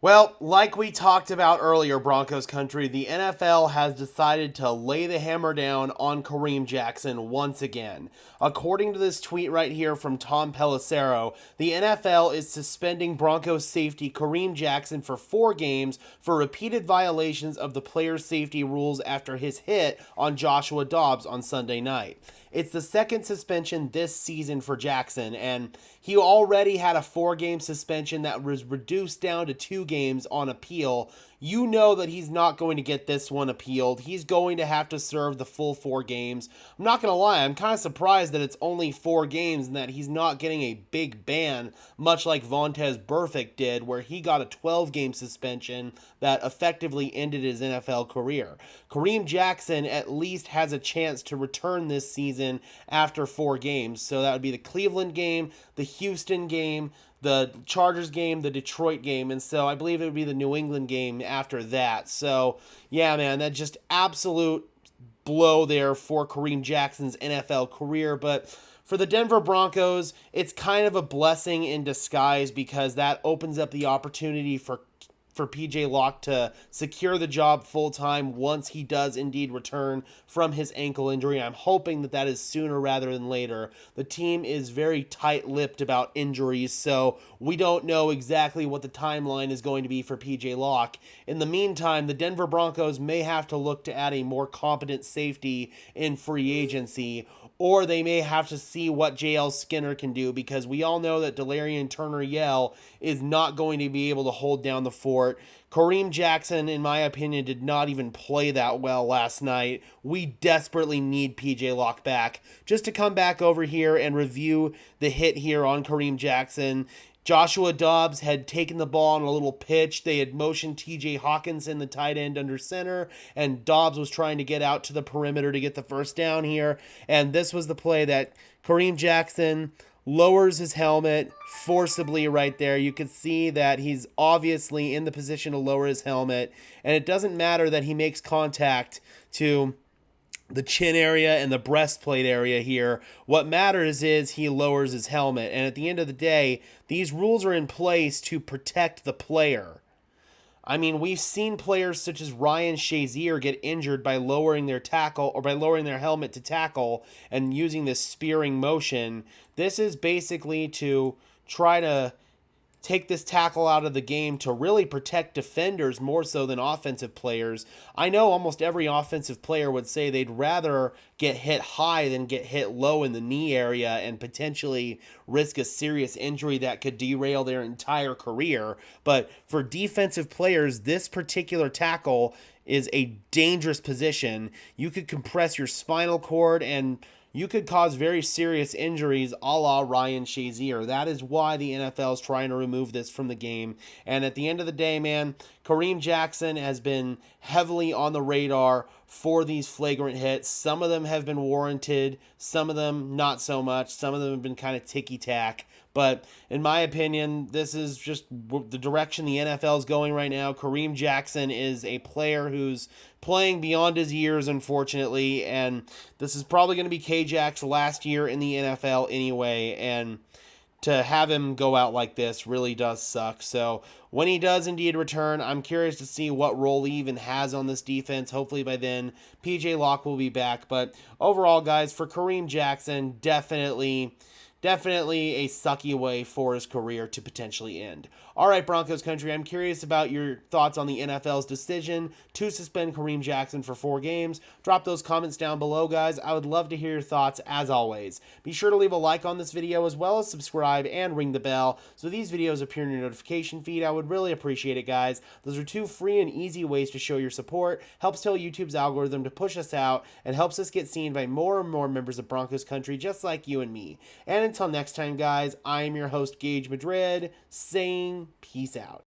Well, like we talked about earlier, Broncos country, the NFL has decided to lay the hammer down on Kareem Jackson once again. According to this tweet right here from Tom Pelissero, the NFL is suspending Broncos safety Kareem Jackson for 4 games for repeated violations of the player's safety rules after his hit on Joshua Dobbs on Sunday night. It's the second suspension this season for Jackson, and he already had a 4-game suspension that was reduced down to 2 games on appeal. You know that he's not going to get this one appealed. He's going to have to serve the full 4 games. I'm not going to lie, I'm kind of surprised that it's only 4 games and that he's not getting a big ban, much like Vontaze Burfict did, where he got a 12-game suspension that effectively ended his NFL career. Kareem Jackson at least has a chance to return this season after 4 games. So that would be the Cleveland game, the Houston game, the Chargers game, the Detroit game, and so I believe it would be the New England game after that. So, yeah, man, that just absolute blow there for Kareem Jackson's NFL career, but for the Denver Broncos, it's kind of a blessing in disguise because that opens up the opportunity for PJ Locke to secure the job full-time once he does indeed return from his ankle injury. I'm hoping that that is sooner rather than later. The team is very tight-lipped about injuries, so we don't know exactly what the timeline is going to be for PJ Locke. In the meantime, the Denver Broncos may have to look to add a more competent safety in free agency, or they may have to see what JL Skinner can do, because we all know that Delarian Turner-Yell is not going to be able to hold down the fort. Kareem Jackson, in my opinion, did not even play that well last night. We desperately need PJ Locke back. Just to come back over here and review the hit here on Kareem Jackson, Joshua Dobbs had taken the ball on a little pitch. They had motioned TJ Hawkinson, the tight end, under center, and Dobbs was trying to get out to the perimeter to get the first down here. And this was the play that Kareem Jackson lowers his helmet forcibly right there. You could see that he's obviously in the position to lower his helmet, and it doesn't matter that he makes contact to the chin area and the breastplate area here. What matters is he lowers his helmet. And at the end of the day, these rules are in place to protect the player. I mean, we've seen players such as Ryan Shazier get injured by lowering their tackle or by lowering their helmet to tackle and using this spearing motion. This is basically to try to take this tackle out of the game to really protect defenders more so than offensive players. I know almost every offensive player would say they'd rather get hit high than get hit low in the knee area and potentially risk a serious injury that could derail their entire career. But for defensive players, this particular tackle is a dangerous position. You could compress your spinal cord and you could cause very serious injuries a la Ryan Shazier. That is why the NFL is trying to remove this from the game. And at the end of the day, man, Kareem Jackson has been heavily on the radar for these flagrant hits. Some of them have been warranted, some of them not so much. Some of them have been kind of ticky-tack. But in my opinion, this is just the direction the NFL is going right now. Kareem Jackson is a player who's playing beyond his years, unfortunately, and this is probably going to be K-Jack's last year in the NFL anyway, and to have him go out like this really does suck. So when he does indeed return, I'm curious to see what role he even has on this defense. Hopefully by then, PJ Locke will be back. But overall, guys, for Kareem Jackson, definitely a sucky way for his career to potentially end. All right, Broncos country, I'm curious about your thoughts on the NFL's decision to suspend Kareem Jackson for 4 games. Drop those comments down below, guys. I would love to hear your thoughts as always. Be sure to leave a like on this video as well as subscribe and ring the bell so these videos appear in your notification feed. I would really appreciate it, guys. Those are 2 free and easy ways to show your support. Helps tell YouTube's algorithm to push us out and helps us get seen by more and more members of Broncos country just like you and me. And until next time, guys, I am your host, Gage Madrid, saying peace out.